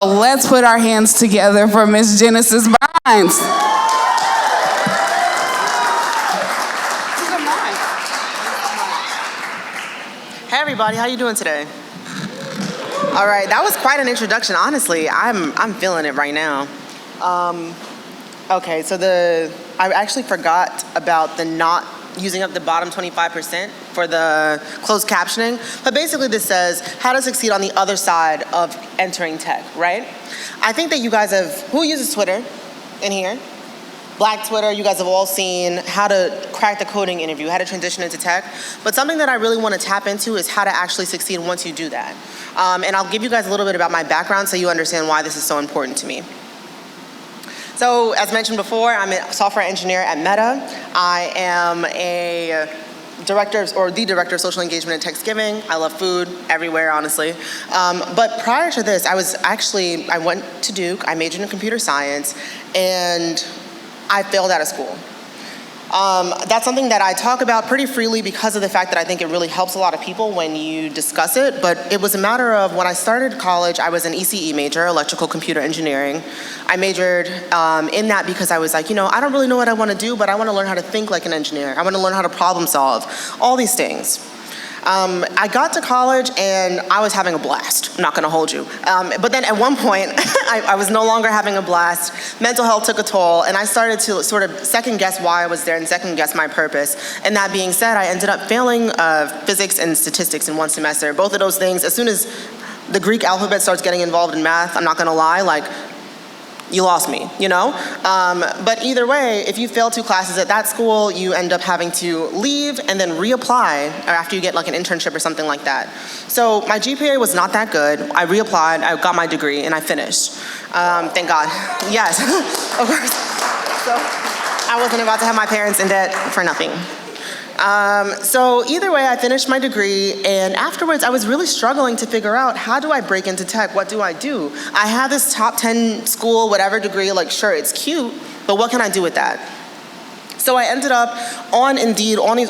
Let's put our hands together for Miss Genesis Bynes. Hey everybody, how you doing today? All right, that was quite an introduction. Honestly, I'm feeling it right now. Okay, so I actually forgot about the not using up the bottom 25% for the closed captioning. But basically this says how to succeed on the other side of entering tech, right? I think that you guys have, who uses Twitter in here? Black Twitter, you guys have all seen how to crack the coding interview, how to transition into tech. But something that I really want to tap into is how to actually succeed once you do that. And I'll give you guys a little bit about my background so you understand why this is so important to me. So as mentioned before, I'm a software engineer at Meta. I am a director of social engagement and text giving. I love food everywhere, honestly. But prior to this, I went to Duke, I majored in computer science, and I failed out of school. That's something that I talk about pretty freely because of the fact that I think it really helps a lot of people when you discuss it, but it was a matter of when I started college, I was an ECE major, electrical computer engineering. I majored in that because I was like, I don't really know what I want to do, but I want to learn how to think like an engineer. I want to learn how to problem solve, all these things. I got to college and I was having a blast. I'm not going to hold you. But then at one point, I was no longer having a blast. Mental health took a toll, and I started to sort of second guess why I was there and second guess my purpose. And that being said, I ended up failing physics and statistics in one semester. Both of those things, as soon as the Greek alphabet starts getting involved in math, I'm not going to lie, you lost me, But either way, if you fail 2 classes at that school, you end up having to leave and then reapply after you get like an internship or something like that. So my GPA was not that good. I reapplied, I got my degree, and I finished. Thank God. Yes, of course. So I wasn't about to have my parents in debt for nothing. So either way, I finished my degree, and afterwards I was really struggling to figure out, how do I break into tech? What do I do? I have this top 10 school, whatever degree, sure, it's cute, but what can I do with that? So I ended up on Indeed, on these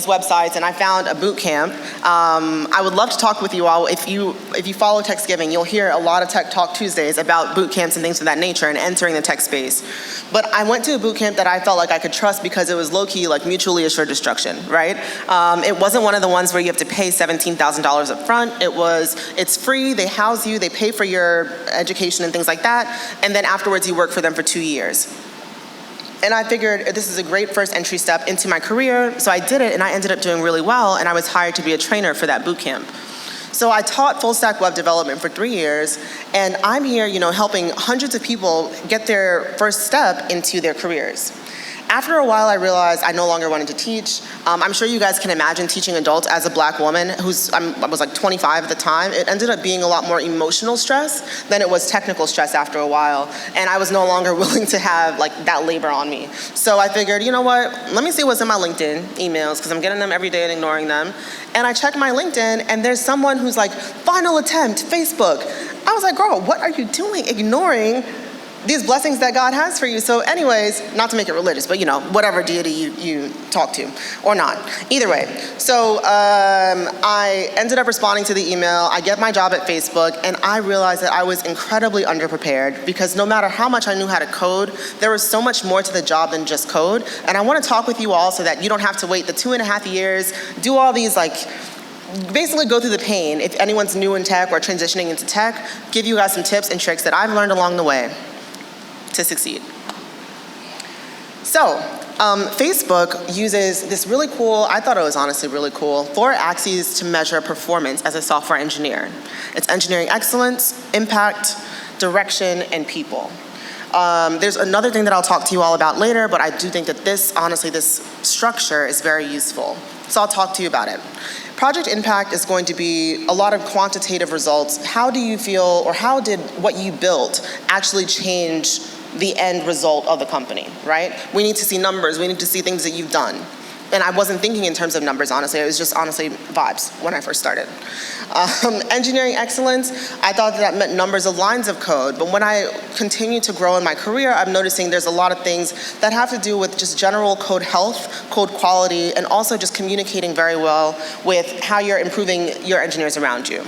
websites, and I found a boot camp. I would love to talk with you all. If you follow Techsgiving, you'll hear a lot of Tech Talk Tuesdays about boot camps and things of that nature and entering the tech space. But I went to a boot camp that I felt like I could trust because it was low-key, mutually assured destruction, right? It wasn't one of the ones where you have to pay $17,000 up front. It's free, they house you, they pay for your education and things like that, and then afterwards you work for them for 2 years. And I figured this is a great first entry step into my career, so I did it, and I ended up doing really well, and I was hired to be a trainer for that boot camp. So I taught full stack web development for 3 years, and I'm here, helping hundreds of people get their first step into their careers. After a while, I realized I no longer wanted to teach. I'm sure you guys can imagine teaching adults as a Black woman I was 25 at the time. It ended up being a lot more emotional stress than it was technical stress after a while. And I was no longer willing to have that labor on me. So I figured, you know what, let me see what's in my LinkedIn emails, because I'm getting them every day and ignoring them. And I check my LinkedIn, and there's someone who's like, final attempt, Facebook. I was like, girl, what are you doing ignoring these blessings that God has for you? So anyways, not to make it religious, but whatever deity you talk to, or not. Either way. So I ended up responding to the email. I get my job at Facebook, and I realized that I was incredibly underprepared, because no matter how much I knew how to code, there was so much more to the job than just code. And I want to talk with you all so that you don't have to wait the 2.5 years, do all these basically go through the pain. If anyone's new in tech or transitioning into tech, give you guys some tips and tricks that I've learned along the way to succeed. So, Facebook uses this really cool, I thought it was honestly really cool, 4 axes to measure performance as a software engineer. It's engineering excellence, impact, direction, and people. There's another thing that I'll talk to you all about later, but I do think that this structure is very useful. So I'll talk to you about it. Project impact is going to be a lot of quantitative results. How do you feel, or how did what you built actually change the end result of the company, right? We need to see numbers, we need to see things that you've done. And I wasn't thinking in terms of numbers, honestly. It was just honestly vibes when I first started. Engineering excellence, I thought that meant numbers of lines of code. But when I continue to grow in my career, I'm noticing there's a lot of things that have to do with just general code health, code quality, and also just communicating very well with how you're improving your engineers around you.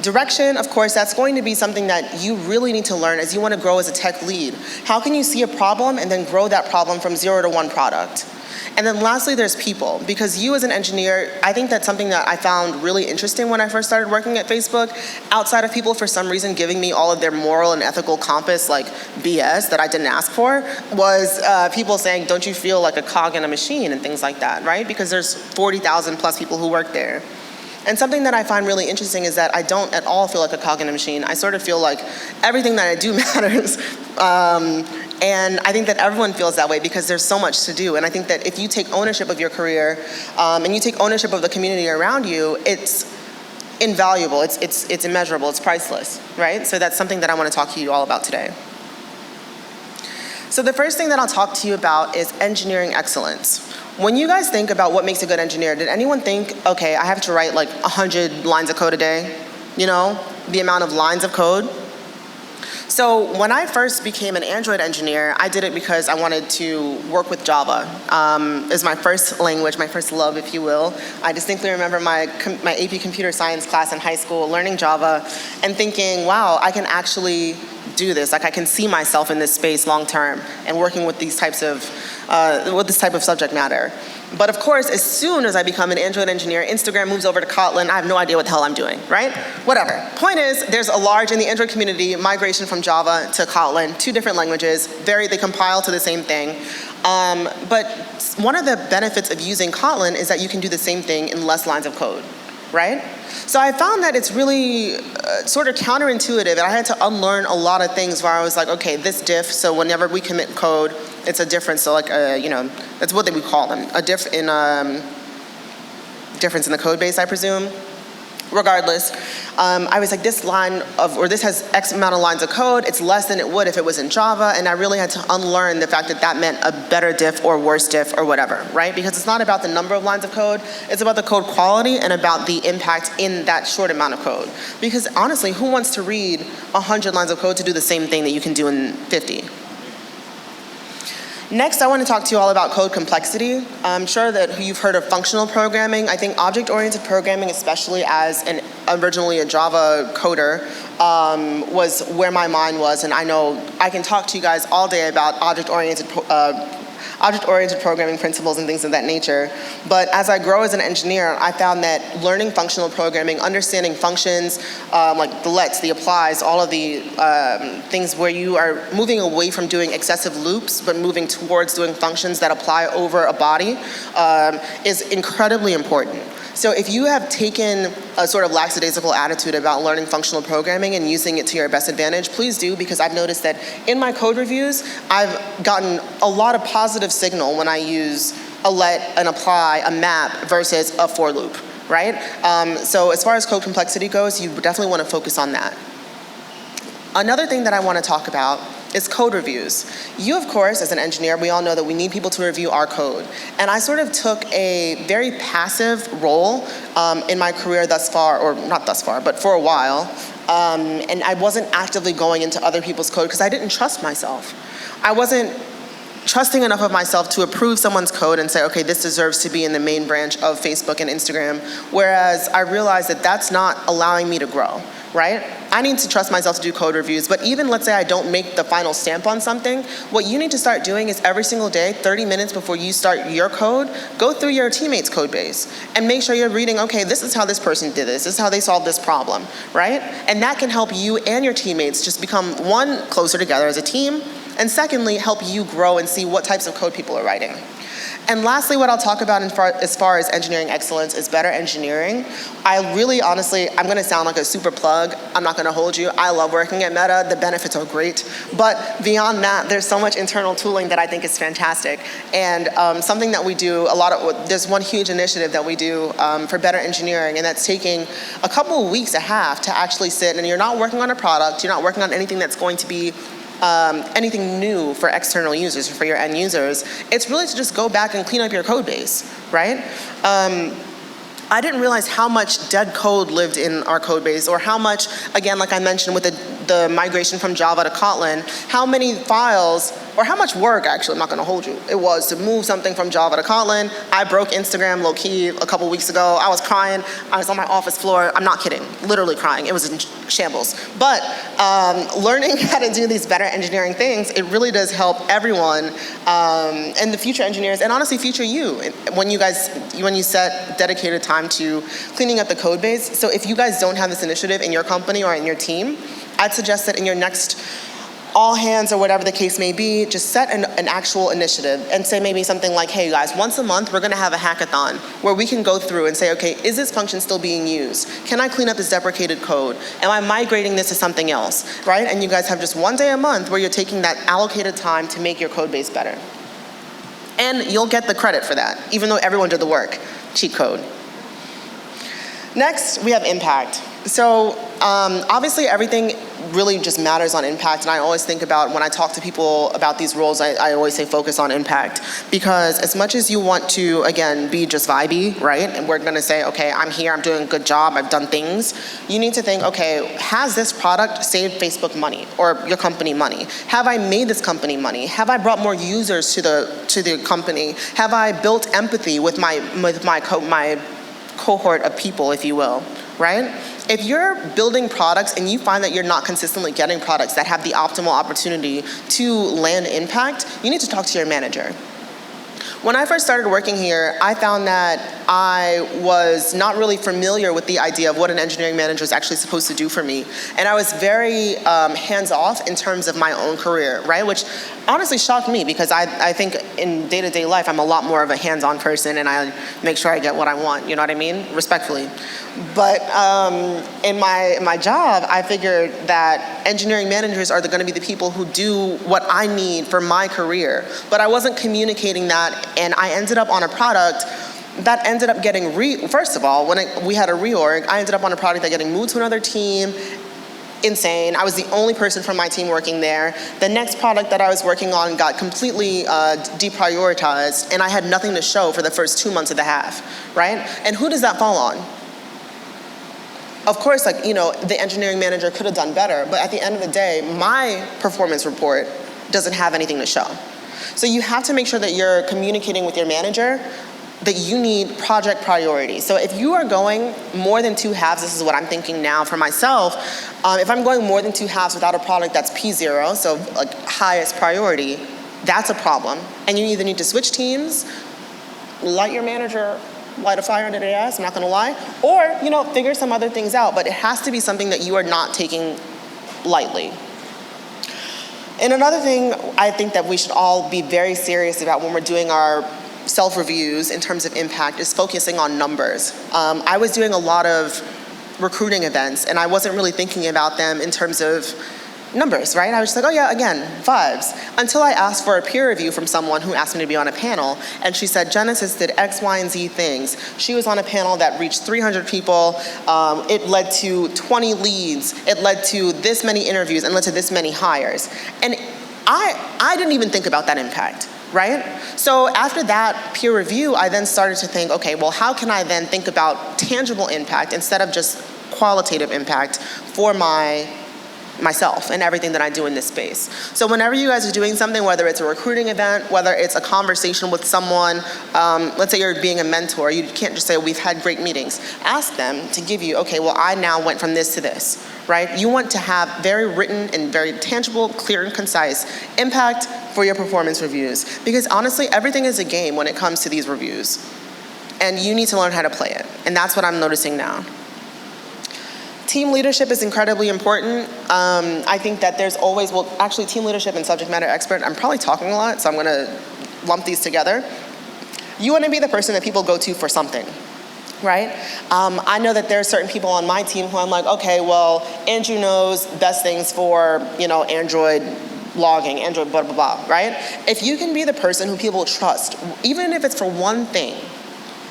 Direction, of course, that's going to be something that you really need to learn as you want to grow as a tech lead. How can you see a problem and then grow that problem from 0 to 1 product? And then lastly, there's people, because you as an engineer, I think that's something that I found really interesting when I first started working at Facebook. Outside of people for some reason giving me all of their moral and ethical compass, like BS that I didn't ask for, was people saying, don't you feel like a cog in a machine and things like that, right? Because there's 40,000 plus people who work there. And something that I find really interesting is that I don't at all feel like a cog in a machine. I sort of feel like everything that I do matters. And I think that everyone feels that way because there's so much to do. And I think that if you take ownership of your career and you take ownership of the community around you, it's invaluable, it's immeasurable, it's priceless, right? So that's something that I want to talk to you all about today. So the first thing that I'll talk to you about is engineering excellence. When you guys think about what makes a good engineer, did anyone think, okay, I have to write like 100 lines of code a day? You know, the amount of lines of code? So when I first became an Android engineer, I did it because I wanted to work with Java. It was my first language, my first love, if you will. I distinctly remember my AP computer science class in high school, learning Java, and thinking, wow, I can actually do this. Like I can see myself in this space long term and working with these types of, with this type of subject matter. But of course, as soon as I become an Android engineer, Instagram moves over to Kotlin, I have no idea what the hell I'm doing, right? Whatever. Point is, there's a large, in the Android community, migration from Java to Kotlin, 2 different languages, they compile to the same thing. But one of the benefits of using Kotlin is that you can do the same thing in less lines of code, right? So I found that it's really sort of counterintuitive, and I had to unlearn a lot of things where I was like, okay, this diff, so whenever we commit code, it's a difference, so like, you know, that's what they would call them, a difference in the code base, I presume. Regardless, I was like, this line of, or this has X amount of lines of code, it's less than it would if it was in Java, and I really had to unlearn the fact that that meant a better diff or worse diff or whatever, right? Because it's not about the number of lines of code, it's about the code quality and about the impact in that short amount of code. Because honestly, who wants to read 100 lines of code to do the same thing that you can do in 50? Next, I want to talk to you all about code complexity. I'm sure that you've heard of functional programming. I think object-oriented programming, especially as originally a Java coder, was where my mind was. And I know I can talk to you guys all day about object-oriented programming principles and things of that nature. But as I grow as an engineer, I found that learning functional programming, understanding functions, like the lets, the applies, all of the things where you are moving away from doing excessive loops, but moving towards doing functions that apply over a body, is incredibly important. So if you have taken a sort of lackadaisical attitude about learning functional programming and using it to your best advantage, please do, because I've noticed that in my code reviews, I've gotten a lot of positive signal when I use a let, an apply, a map versus a for loop, right? So as far as code complexity goes, you definitely want to focus on that. Another thing that I want to talk about is code reviews. You, of course, as an engineer, we all know that we need people to review our code. And I sort of took a very passive role in my career thus far, or not thus far, but for a while. And I wasn't actively going into other people's code because I didn't trust myself. I wasn't trusting enough of myself to approve someone's code and say, okay, this deserves to be in the main branch of Facebook and Instagram, whereas I realized that that's not allowing me to grow, right? I need to trust myself to do code reviews, but even let's say I don't make the final stamp on something, what you need to start doing is every single day, 30 minutes before you start your code, go through your teammates' code base and make sure you're reading, okay, this is how this person did this is how they solved this problem, right? And that can help you and your teammates just become, one, closer together as a team, and secondly, help you grow and see what types of code people are writing. And lastly, what I'll talk about as far as engineering excellence is better engineering. I really, honestly, I'm going to sound like a super plug. I'm not going to hold you. I love working at Meta. The benefits are great. But beyond that, there's so much internal tooling that I think is fantastic. And something that we do a lot of, there's one huge initiative that we do for better engineering, and that's taking a couple of weeks, a half, to actually sit, and you're not working on a product, you're not working on anything that's going to be anything new for external users or for your end users. It's really to just go back and clean up your code base, right? I didn't realize how much dead code lived in our code base, or how much, again, like I mentioned with the the migration from Java to Kotlin, how many files, or how much work, actually, I'm not gonna hold you, it was to move something from Java to Kotlin. I broke Instagram low-key a couple weeks ago. I was crying. I was on my office floor. I'm not kidding, literally crying. It was in shambles. But learning how to do these better engineering things, it really does help everyone, and the future engineers, and honestly, future you, when you set dedicated time to cleaning up the code base. So if you guys don't have this initiative in your company or in your team, I'd suggest that in your next all hands or whatever the case may be, just set an actual initiative and say maybe something like, hey guys, once a month we're gonna have a hackathon where we can go through and say, okay, is this function still being used? Can I clean up this deprecated code? Am I migrating this to something else, right? And you guys have just one day a month where you're taking that allocated time to make your code base better. And you'll get the credit for that, even though everyone did the work. Cheat code. Next, we have impact. So obviously everything really just matters on impact, and I always think about, when I talk to people about these roles, I always say focus on impact, because as much as you want to, again, be just vibey, right, and we're gonna say, okay, I'm here, I'm doing a good job, I've done things, you need to think, okay, has this product saved Facebook money, or your company money? Have I made this company money? Have I brought more users to the company? Have I built empathy with my cohort of people, if you will, right? If you're building products and you find that you're not consistently getting products that have the optimal opportunity to land impact, you need to talk to your manager. When I first started working here, I found that I was not really familiar with the idea of what an engineering manager is actually supposed to do for me. And I was very hands-off in terms of my own career, right? Which honestly shocked me, because I think in day-to-day life, I'm a lot more of a hands-on person, and I make sure I get what I want, you know what I mean? Respectfully. But in my job, I figured that engineering managers are gonna be the people who do what I need for my career. But I wasn't communicating that, and I ended up on a product that ended up getting, first of all, when we had a reorg, I ended up on a product that getting moved to another team. Insane. I was the only person from my team working there. The next product that I was working on got completely deprioritized, and I had nothing to show for the first 2 months of the half, right? And who does that fall on? Of course, like, you know, the engineering manager could have done better, but at the end of the day, my performance report doesn't have anything to show. So you have to make sure that you're communicating with your manager that you need project priority. So if you are going more than 2 halves, this is what I'm thinking now for myself, if I'm going more than 2 halves without a product that's P0, so like highest priority, that's a problem. And you either need to switch teams, light your manager, light a fire under their ass, I'm not gonna lie, or, you know, figure some other things out, but it has to be something that you are not taking lightly. And another thing I think that we should all be very serious about when we're doing our self-reviews in terms of impact is focusing on numbers. I was doing a lot of recruiting events, and I wasn't really thinking about them in terms of numbers, right? I was just like, oh yeah, again, vibes. Until I asked for a peer review from someone who asked me to be on a panel, and she said, Genesis did X, Y, and Z things. She was on a panel that reached 300 people. It led to 20 leads. It led to this many interviews and led to this many hires. And I didn't even think about that impact, right? So after that peer review, I then started to think, okay, well, how can I then think about tangible impact instead of just qualitative impact for myself and everything that I do in this space. So whenever you guys are doing something, whether it's a recruiting event, whether it's a conversation with someone, let's say you're being a mentor, you can't just say, we've had great meetings. Ask them to give you, okay, well, I now went from this to this, right? You want to have very written and very tangible, clear and concise impact for your performance reviews. Because honestly, everything is a game when it comes to these reviews. And you need to learn how to play it. And that's what I'm noticing now. Team leadership is incredibly important. I think that there's always, well, actually team leadership and subject matter expert, I'm probably talking a lot, so I'm gonna lump these together. You wanna be the person that people go to for something, right? I know that there are certain people on my team who I'm like, okay, well, Andrew knows best things for, you know, Android logging, Android blah, blah, blah, right? If you can be the person who people trust, even if it's for one thing,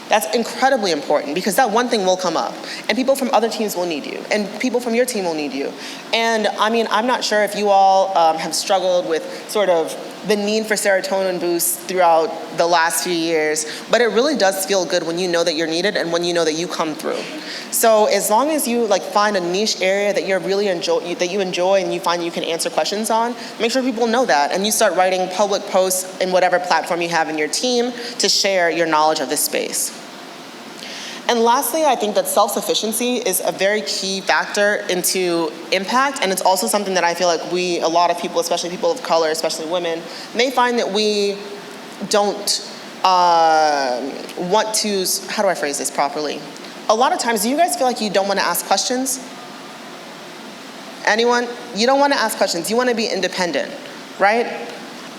that's incredibly important, because that one thing will come up, and people from other teams will need you, and people from your team will need you. And I mean, I'm not sure if you all have struggled with sort of the need for serotonin boosts throughout the last few years, but it really does feel good when you know that you're needed and when you know that you come through. So as long as you like find a niche area that you enjoy and you find you can answer questions on, make sure people know that, and you start writing public posts in whatever platform you have in your team to share your knowledge of this space. And lastly, I think that self-sufficiency is a very key factor into impact, and it's also something that I feel like a lot of people, especially people of color, especially women, may find that we don't want to, how do I phrase this properly? A lot of times, do you guys feel like you don't want to ask questions? Anyone? You don't want to ask questions. You want to be independent, right?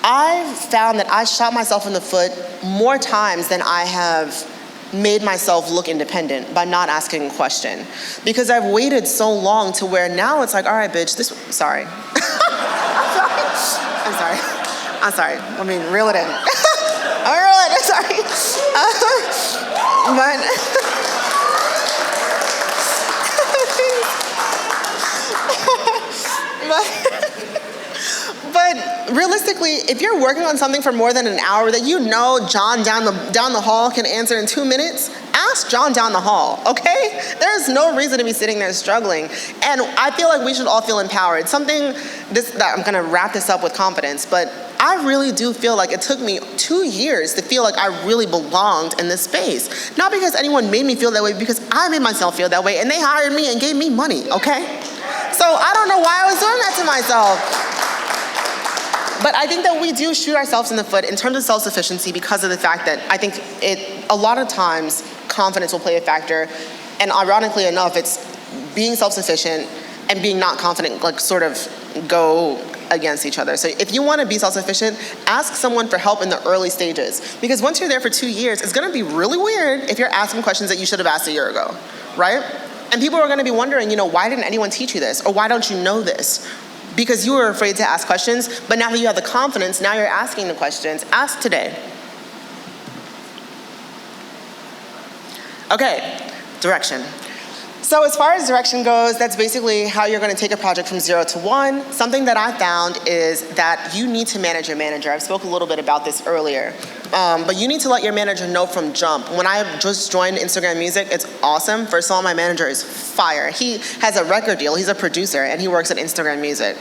I've found that I shot myself in the foot more times than I have made myself look independent by not asking a question. Because I've waited so long to where now it's like, all right, bitch, sorry. I'm sorry. I mean, reel it in. I'm sorry. But realistically, if you're working on something for more than an hour that you know John down the hall can answer in 2 minutes, ask John down the hall, okay? There's no reason to be sitting there struggling. And I feel like we should all feel empowered. That I'm gonna wrap this up with confidence, but I really do feel like it took me 2 years to feel like I really belonged in this space. Not because anyone made me feel that way, because I made myself feel that way, and they hired me and gave me money, okay? So I don't know why I was doing that to myself. But I think that we do shoot ourselves in the foot in terms of self-sufficiency because of the fact that I think a lot of times confidence will play a factor, and ironically enough, it's being self-sufficient and being not confident like sort of go against each other. So if you want to be self-sufficient, ask someone for help in the early stages, because once you're there for 2 years, it's going to be really weird if you're asking questions that you should have asked a year ago, right? And people are going to be wondering, why didn't anyone teach you this? Or why don't you know this? Because you were afraid to ask questions, but now that you have the confidence, now you're asking the questions. Ask today. Okay, direction. So as far as direction goes, that's basically how you're going to take a project from 0 to 1. Something that I found is that you need to manage your manager. I spoke a little bit about this earlier. But you need to let your manager know from jump. When I just joined Instagram Music, it's awesome. First of all, my manager is fire. He has a record deal. He's a producer, and he works at Instagram Music.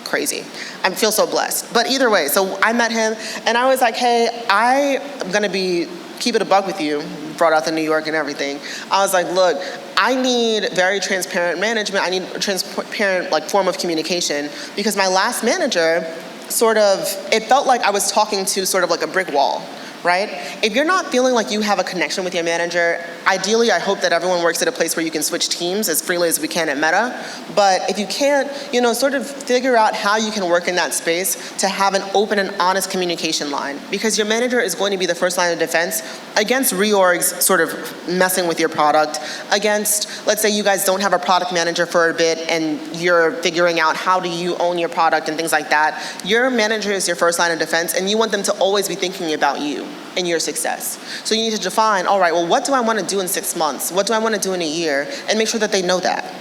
Crazy. I feel so blessed. But either way, so I met him, and I was like, hey, I'm going to keep it a buck with you. Brought out the New York and everything. I was like, look, I need very transparent management. I need a transparent form of communication, because my last manager it felt like I was talking to sort of like a brick wall, right? If you're not feeling like you have a connection with your manager, ideally I hope that everyone works at a place where you can switch teams as freely as we can at Meta. But if you can't, sort of figure out how you can work in that space to have an open and honest communication line, because your manager is going to be the first line of defense against reorgs sort of messing with your product, against, let's say you guys don't have a product manager for a bit and you're figuring out how do you own your product and things like that. Your manager is your first line of defense, and you want them to always be thinking about you and your success. So you need to define, all right, well, what do I want to do in 6 months? What do I want to do in a year? And make sure that they know that.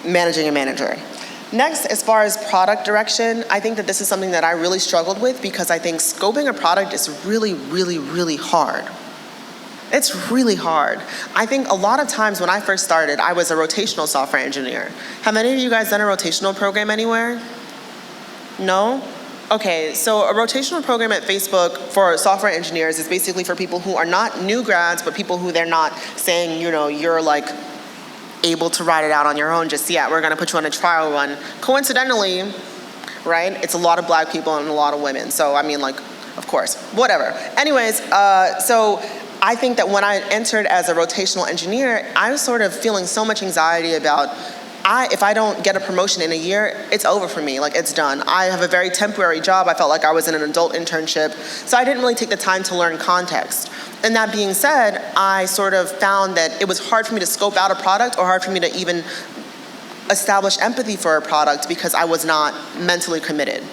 Managing a manager. Next, as far as product direction, I think that this is something that I really struggled with, because I think scoping a product is really, really, really hard. It's really hard. I think a lot of times when I first started, I was a rotational software engineer. Have any of you guys done a rotational program anywhere? No? Okay, so a rotational program at Facebook for software engineers is basically for people who are not new grads, but people who they're not saying, you're like able to ride it out on your own, just yet. We're gonna put you on a trial run. Coincidentally, right, it's a lot of black people and a lot of women. So I mean, of course, whatever. Anyways, so I think that when I entered as a rotational engineer, I was sort of feeling so much anxiety about, if I don't get a promotion in a year, it's over for me, it's done. I have a very temporary job. I felt like I was in an adult internship, so I didn't really take the time to learn context. And that being said, I sort of found that it was hard for me to scope out a product, or hard for me to even establish empathy for a product, because I was not mentally committed.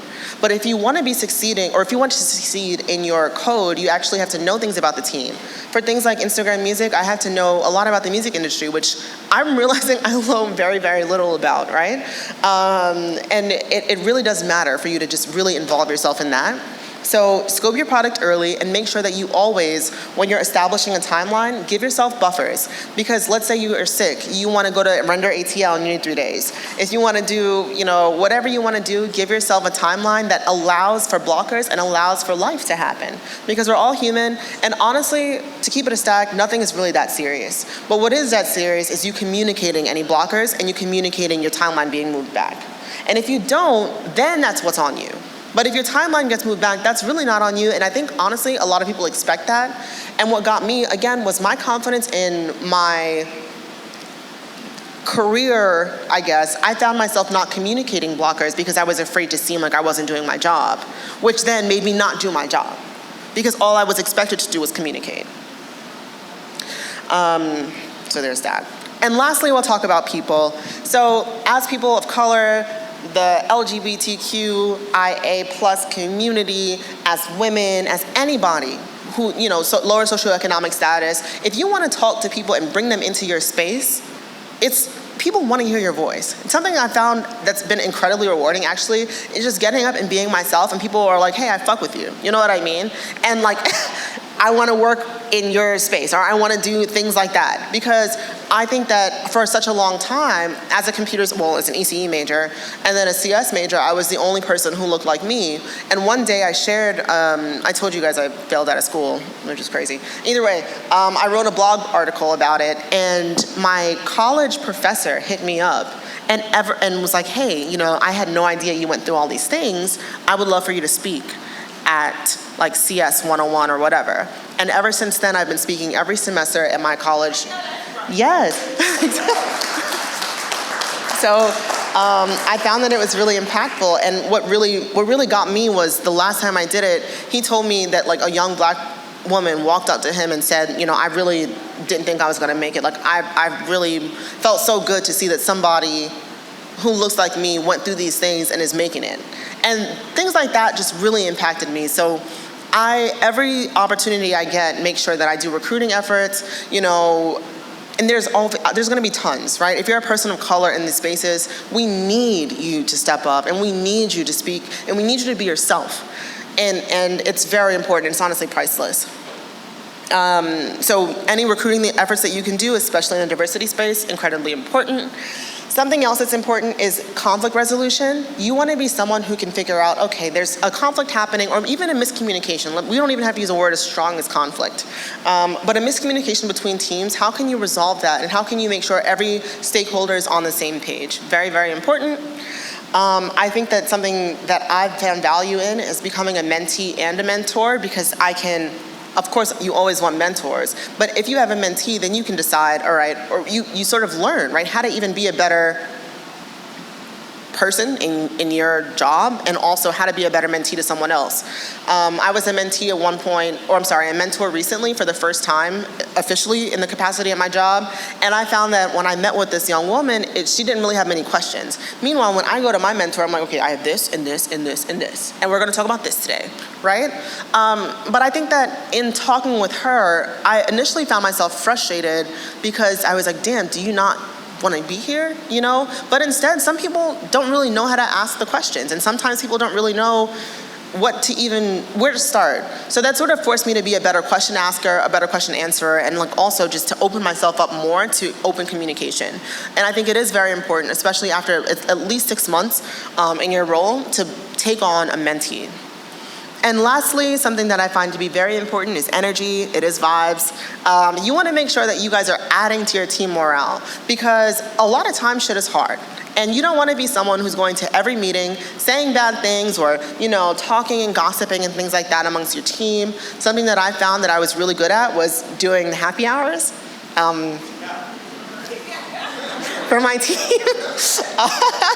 But if you want to be succeeding, or if you want to succeed in your code, you actually have to know things about the team. For things like Instagram Music, I have to know a lot about the music industry, which I'm realizing I know very, very little about, right? And it really does matter for you to just really involve yourself in that. So scope your product early and make sure that you always, when you're establishing a timeline, give yourself buffers. Because let's say you are sick, you want to go to RenderATL and you need 3 days. If you want to do, whatever you want to do, give yourself a timeline that allows for blockers and allows for life to happen. Because we're all human, and honestly, to keep it a stack, nothing is really that serious. But what is that serious is you communicating any blockers and you communicating your timeline being moved back. And if you don't, then that's what's on you. But if your timeline gets moved back, that's really not on you. And I think, honestly, a lot of people expect that. And what got me, again, was my confidence in my career, I guess. I found myself not communicating blockers because I was afraid to seem like I wasn't doing my job, which then made me not do my job because all I was expected to do was communicate. So there's that. And lastly, we'll talk about people. So as people of color, the LGBTQIA plus community, as women, as anybody who, lower socioeconomic status, if you want to talk to people and bring them into your space, people want to hear your voice. And something I found that's been incredibly rewarding, actually, is just getting up and being myself, and people are like, hey, I fuck with you. You know what I mean? And I want to work in your space, or I want to do things like that. Because I think that for such a long time, as an ECE major, and then a CS major, I was the only person who looked like me. And one day I shared, I told you guys I failed out of school, which is crazy. Either way, I wrote a blog article about it, and my college professor hit me up and was like, hey, I had no idea you went through all these things. I would love for you to speak at CS 101 or whatever. And ever since then, I've been speaking every semester at my college. Yes. So I found that it was really impactful. And what really got me was the last time I did it, he told me that a young black woman walked up to him and said, I really didn't think I was going to make it. I really felt so good to see that somebody who looks like me went through these things and is making it. And things like that just really impacted me. So every opportunity I get, make sure that I do recruiting efforts, and there's going to be tons, right? If you're a person of color in these spaces, we need you to step up, and we need you to speak, and we need you to be yourself. And it's very important. It's honestly priceless. So any recruiting efforts that you can do, especially in the diversity space, incredibly important. Something else that's important is conflict resolution. You want to be someone who can figure out, okay, there's a conflict happening, or even a miscommunication. We don't even have to use a word as strong as conflict. But a miscommunication between teams, how can you resolve that? And how can you make sure every stakeholder is on the same page? Very, very important. I think that something that I've found value in is becoming a mentee and a mentor, because of course, you always want mentors, but if you have a mentee, then you can decide, all right, or you sort of learn, right, how to even be a better person in your job, and also how to be a better mentee to someone else. I was a mentee at one point, a mentor recently for the first time, officially in the capacity at my job, and I found that when I met with this young woman, she didn't really have many questions. Meanwhile, when I go to my mentor, I'm like, okay, I have this, and this, and this, and this, and we're gonna talk about this today, right? But I think that in talking with her, I initially found myself frustrated because I was like, damn, do you not want to be here, But instead, some people don't really know how to ask the questions, and sometimes people don't really know where to start. So that sort of forced me to be a better question asker, a better question answerer, and also just to open myself up more to open communication. And I think it is very important, especially after at least 6 months in your role, to take on a mentee. And lastly, something that I find to be very important is energy. It is vibes. You want to make sure that you guys are adding to your team morale, because a lot of times shit is hard. And you don't want to be someone who's going to every meeting saying bad things, or talking and gossiping and things like that amongst your team. Something that I found that I was really good at was doing the happy hours. For my team.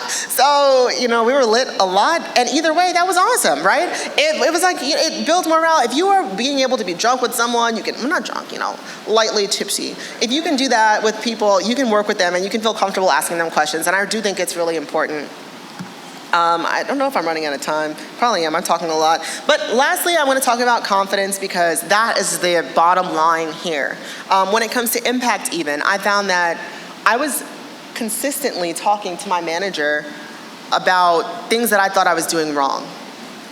So, we were lit a lot, and either way, that was awesome, right? It was it builds morale. If you are being able to be drunk with someone, not drunk, lightly tipsy. If you can do that with people, you can work with them, and you can feel comfortable asking them questions, and I do think it's really important. I don't know if I'm running out of time. Probably am. I'm talking a lot. But lastly, I want to talk about confidence, because that is the bottom line here. When it comes to impact even, I found that I was consistently talking to my manager about things that I thought I was doing wrong.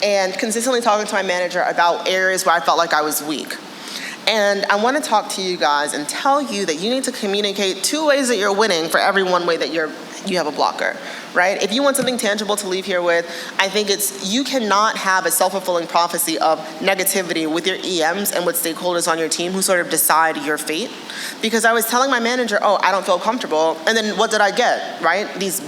and consistently talking to my manager about areas where I felt like I was weak. And I want to talk to you guys and tell you that you need to communicate 2 ways that you're winning for every 1 way that you have a blocker, right? If you want something tangible to leave here with, I think it's you cannot have a self-fulfilling prophecy of negativity with your EMs and with stakeholders on your team who sort of decide your fate. Because I was telling my manager, oh, I don't feel comfortable, and then what did I get, right? These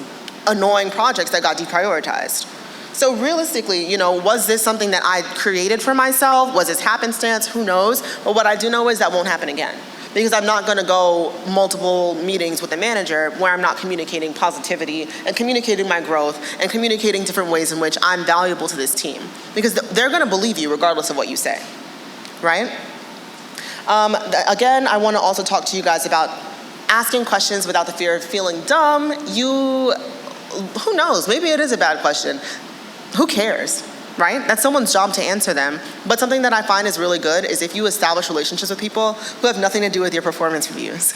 annoying projects that got deprioritized. So realistically, was this something that I created for myself? Was this happenstance? Who knows? But what I do know is that won't happen again. Because I'm not gonna go multiple meetings with the manager where I'm not communicating positivity and communicating my growth and communicating different ways in which I'm valuable to this team. Because they're gonna believe you regardless of what you say, right? Again, I wanna also talk to you guys about asking questions without the fear of feeling dumb. Who knows, maybe it is a bad question. Who cares, right? That's someone's job to answer them. But something that I find is really good is if you establish relationships with people who have nothing to do with your performance reviews.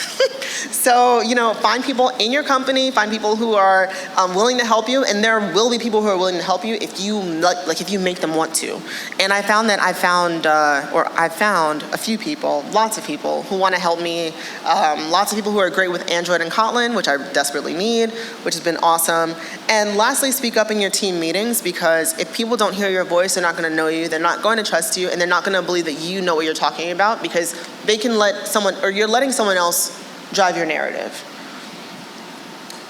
So, find people in your company, find people who are willing to help you, and there will be people who are willing to help you if you if you make them want to. And I found a few people, lots of people who want to help me, lots of people who are great with Android and Kotlin, which I desperately need, which has been awesome. And lastly, speak up in your team meetings, because if people don't hear your voice, they're not going to know you, they're not going to trust you, and they're not going to believe that you know what you're talking about, because they can you're letting someone else drive your narrative.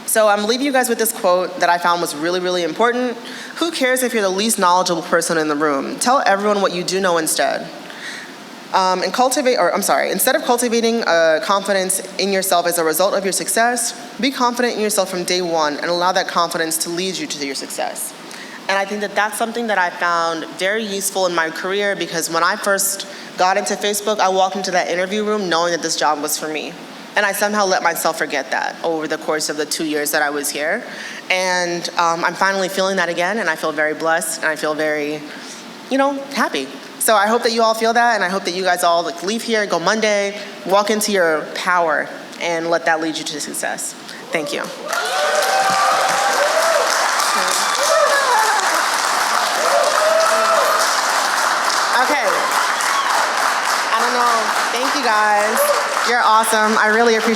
So I'm leaving you guys with this quote that I found was really, really important. Who cares if you're the least knowledgeable person in the room? Tell everyone what you do know instead. Instead of cultivating confidence in yourself as a result of your success, be confident in yourself from day one and allow that confidence to lead you to your success. And I think that that's something that I found very useful in my career, because when I first got into Facebook, I walked into that interview room knowing that this job was for me. And I somehow let myself forget that over the course of the 2 years that I was here. And I'm finally feeling that again, and I feel very blessed, and I feel very, happy. So I hope that you all feel that, and I hope that you guys all leave here, go Monday, walk into your power, and let that lead you to success. Thank you. Okay. I don't know. Thank you guys. You're awesome. I really appreciate